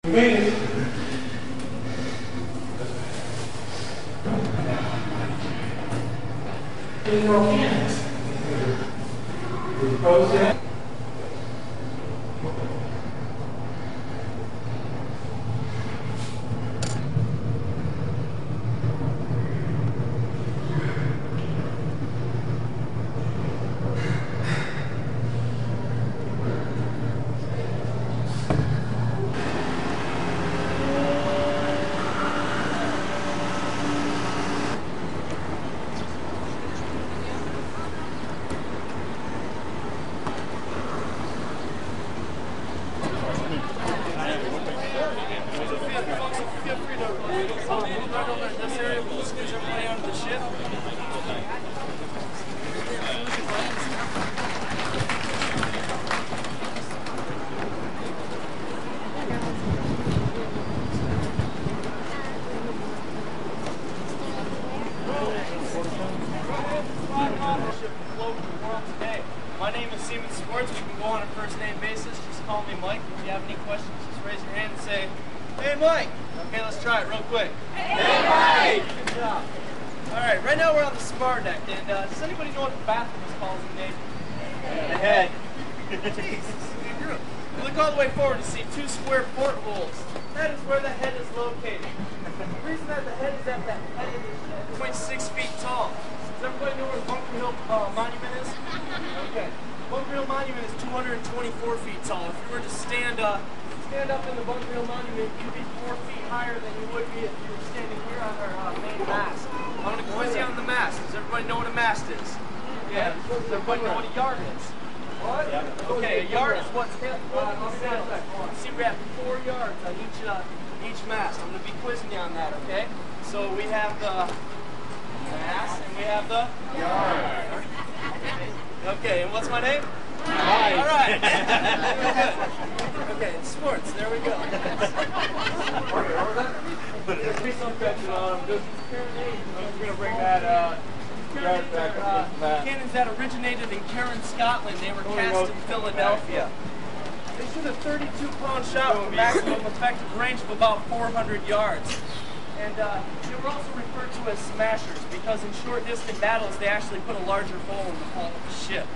Made it. In your hands. Goes in. My name is Seaman Sports. We can go on a first name basis. Just call me Mike. If you have any questions, just raise your hand and say, "Hey, Mike." Okay, let's try it real quick. Hey, Mike! Good job. All right, right now we're on the spar deck. And does anybody know what the bathroom is called in the Navy? The head. Jeez. You look all the way forward to see two square portholes. That is where the head is located. The reason that the head is at that head of the ship is 0.6 feet tall. Does everybody know where the Bunker Hill Monument is? Okay. Bunker Hill Monument is 224 feet tall. If you were to stand up in the Bunker Hill Monument, you'd be 4 feet higher than you would be if you were standing here on our main mast. I'm going to quiz you on the mast. Does everybody know what a mast is? Yeah. Does everybody know what a yard is? What? Yeah. Okay, a yard is what's sail. See, we have 4 yards on each mast. I'm going to be quizzing you on that, okay? So we have the mast and we have the yard. Okay, and what's my name? Mike. All right. Okay, sports. There we go. There's be some catching on. I'm just going to bring that cannons that originated in Cairn, Scotland. They were cast in Philadelphia. They shoot a 32-pound shot with a maximum effective range of about 400 yards. And they were also referred to as smashers because in short-distance battles they actually put a larger hole in the hull of the ship.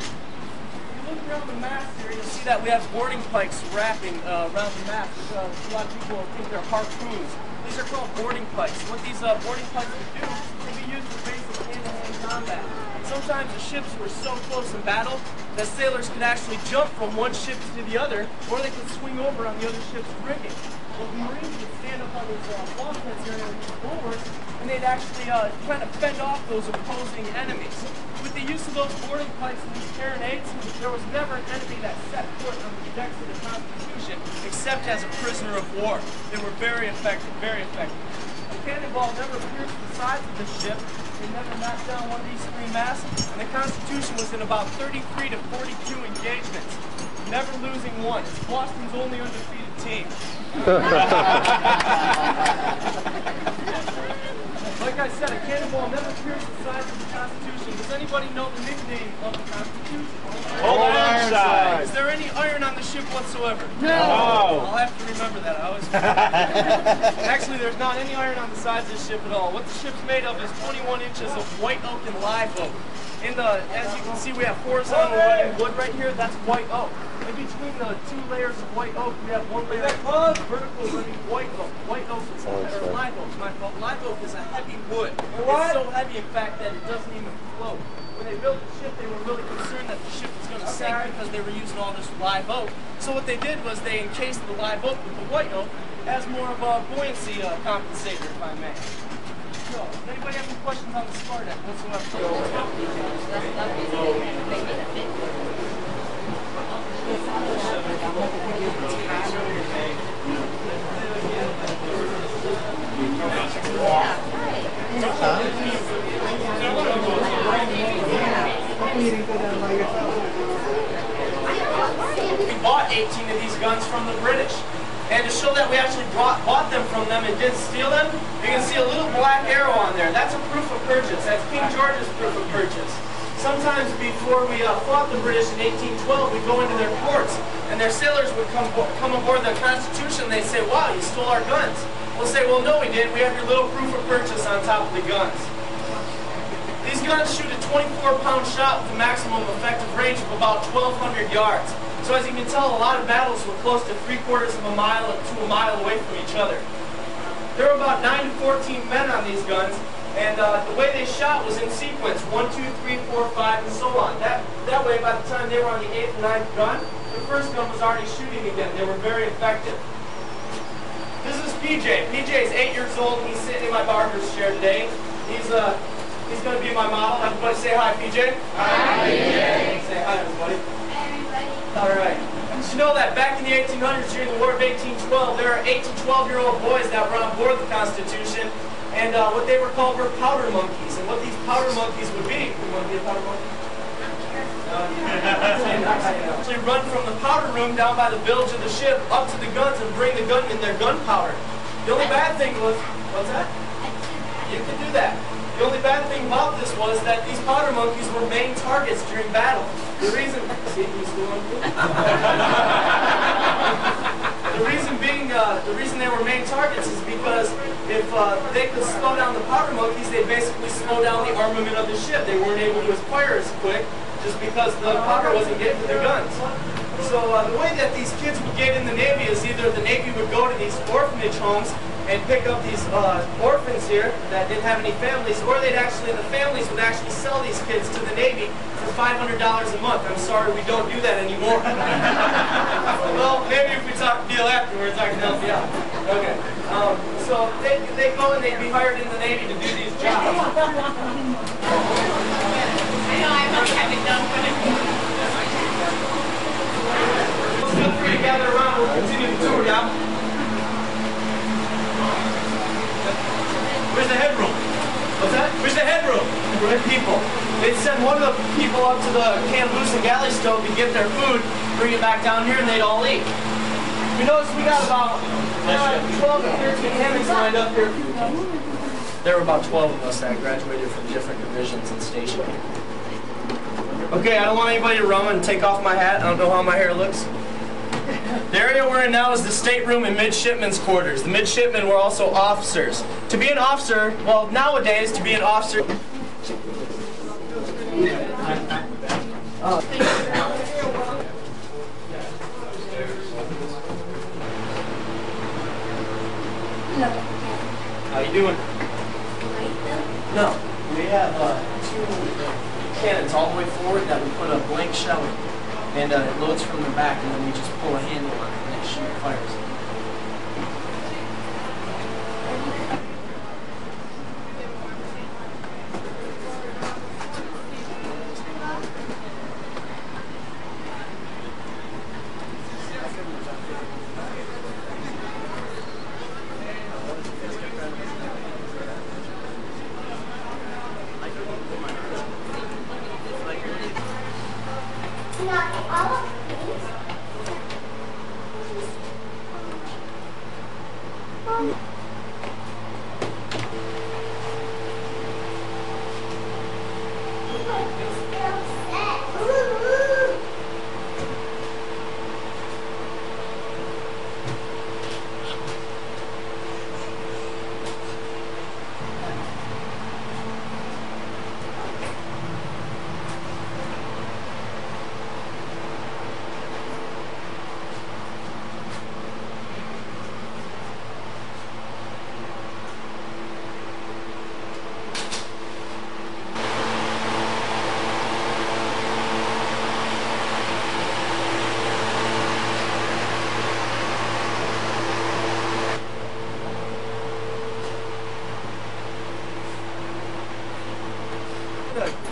If you look around the mast here, you'll see that we have boarding pikes wrapping around the mast. A lot of people think they're harpoons. These are called boarding pikes. What these boarding pikes would do can be used for basic hand-to-hand combat. Sometimes the ships were so close in battle that sailors could actually jump from one ship to the other, or they could swing over on the other ship's rigging. Well, the Marines would stand up on these bulkheads here and these bulwarks, and they'd actually kind of fend off those opposing enemies. With the use of those boarding pikes and these carronades, there was never an enemy that set foot on the decks of the Constitution except as a prisoner of war. They were very effective, very effective. A cannonball never pierced the sides of the ship. They never knocked down one of these 3 masts, and the Constitution was in about 33 to 42 engagements, never losing one. It's Boston's only undefeated team. Like I said, a cannonball never pierced the sides of the Constitution. Does anybody know the nickname of the Constitution? Ironsides. Is there any iron on the ship whatsoever? No. I'll have to remember that. I always Actually, there's not any iron on the sides of the ship at all. What the ship's made of is 21 inches of white oak and live oak. As you can see, we have horizontal running wood right here. That's white oak. In between the 2 layers of white oak, we have 1 layer of vertical running white oak. White oak is or live oak, my fault. Live oak is a heavy wood. It's so heavy, in fact, that it doesn't even float. When they built the ship, they were really concerned that the ship was going to sink because they were using all this live oak. So what they did was they encased the live oak with the white oak as more of a buoyancy compensator, if I may. So, does anybody have any questions on the spar deck whatsoever? We bought 18 of these guns from the British. And to show that we actually bought them from them and didn't steal them, you can see a little black arrow on there. That's a proof of purchase. That's King George's proof of purchase. sometimes before we fought the British in 1812, we'd go into their ports, and their sailors would come aboard the Constitution, and they'd say, wow, you stole our guns. We'll say, well, no, we didn't. We have your little proof of purchase on top of the guns. These guns shoot a 24-pound shot with a maximum effective range of about 1,200 yards. So as you can tell, a lot of battles were close to 3/4 of a mile to a mile away from each other. There were about 9 to 14 men on these guns, and the way they shot was in sequence, 1, 2, 3, 4, 5, and so on. That way, by the time they were on the 8th or 9th gun, the first gun was already shooting again. They were very effective. This is PJ. PJ is 8 years old, and he's sitting in my barber's chair today. He's going to be my model. Everybody say hi, PJ. Hi, PJ. Say hi, everybody. Hi, everybody. All right. Did you know that back in the 1800s, during the War of 1812, there were 8 to 12-year-old boys that were on board the Constitution, and what they were called were powder monkeys. And what these powder monkeys would be, you want to be a powder monkey? Actually run from the powder room down by the bilge of the ship up to the guns and bring the gun in their gunpowder. The only bad thing was, what's that? You could do that. The only bad thing about this was that these powder monkeys were main targets during battle. The reason, see, he's doing the reason they were main targets is because if they could slow down the powder monkeys, they basically slow down the armament of the ship. They weren't able to fire as quick just because the powder wasn't getting to the guns. So the way that these kids would get in the Navy is either the Navy would go to these orphanage homes and pick up these orphans here that didn't have any families, or the families would actually sell these kids to the Navy for $500 a month. I'm sorry, we don't do that anymore. Well, maybe if we talk deal afterwards, I can help you out. Okay. So they go and they'd be hired in the Navy to do these jobs. I know I must have it done for the Feel free to gather around. We'll continue the tour now. Where's the headroom? What's that? Where's the headroom? Good people. They'd send one of the people up to the Caboose and galley stove to get their food, bring it back down here, and they'd all eat. You notice we got about 12 or 13 hammocks lined up here. There were about 12 of us that graduated from different divisions and stationed here. Okay, I don't want anybody to run and take off my hat. I don't know how my hair looks. The area we're in now is the stateroom and midshipmen's quarters. The midshipmen were also officers. To be an officer, well, nowadays, to be an officer... How you doing? No, we have 2 cannons all the way forward that we put a blank shell in. And it loads from the back, and then we just pull a handle on it, and it fires.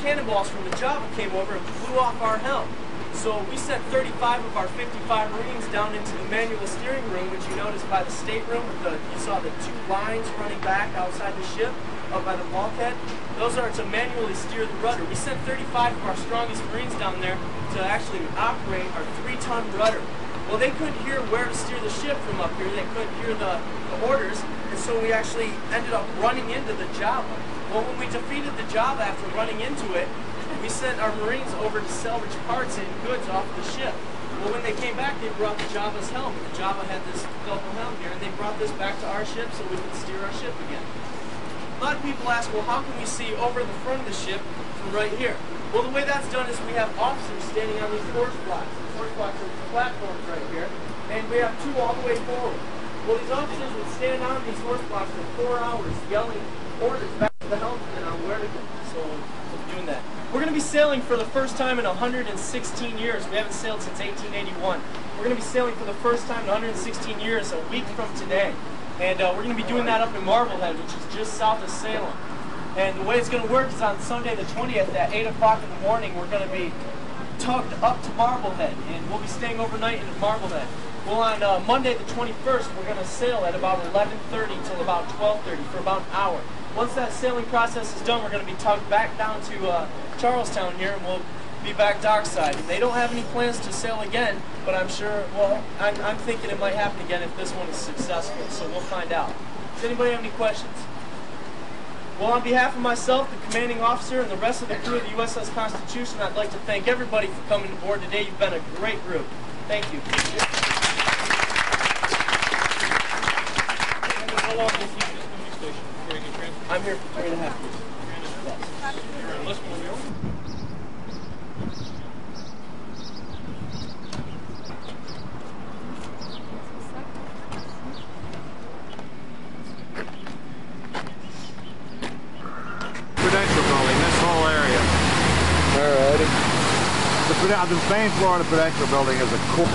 Cannonballs from the Java came over and blew off our helm. So we sent 35 of our 55 Marines down into the manual steering room, which you noticed by the stateroom. You saw the 2 lines running back outside the ship, up by the bulkhead. Those are to manually steer the rudder. We sent 35 of our strongest Marines down there to actually operate our 3-ton rudder. Well, they couldn't hear where to steer the ship from up here. They couldn't hear the orders, and so we actually ended up running into the Java. Well, when we defeated the Java after running into it, we sent our Marines over to salvage parts and goods off the ship. Well, when they came back, they brought the Java's helm. And the Java had this double helm here, and they brought this back to our ship so we could steer our ship again. A lot of people ask, well, how can we see over the front of the ship from right here? Well, the way that's done is we have officers standing on these horse blocks. These horse blocks are platforms right here, and we have two all the way forward. Well, these officers would stand on these horse blocks for 4 hours yelling orders back to the helmsman on where to go. So we'll be doing that. We're going to be sailing for the first time in 116 years. We haven't sailed since 1881. We're going to be sailing for the first time in 116 years a week from today. And we're going to be doing that up in Marblehead, which is just south of Salem. And the way it's going to work is on Sunday the 20th at 8 o'clock in the morning, we're going to be tugged up to Marblehead. And we'll be staying overnight in Marblehead. Well, on Monday the 21st, we're going to sail at about 11:30 till about 12:30 for about an hour. Once that sailing process is done, we're going to be tugged back down to Charlestown here, and we'll be back dockside. And they don't have any plans to sail again, but I'm sure, well, I'm thinking it might happen again if this one is successful, so we'll find out. Does anybody have any questions? Well, on behalf of myself, the commanding officer, and the rest of the crew of the USS Constitution, I'd like to thank everybody for coming aboard today. You've been a great group. Thank you. How long has he been in the station before he gets transferred? I'm here for 3.5 years. Yes. You're an enlistment of your own? Prudential building, this whole area. Alrighty. The main floor of the Prudential building is a court.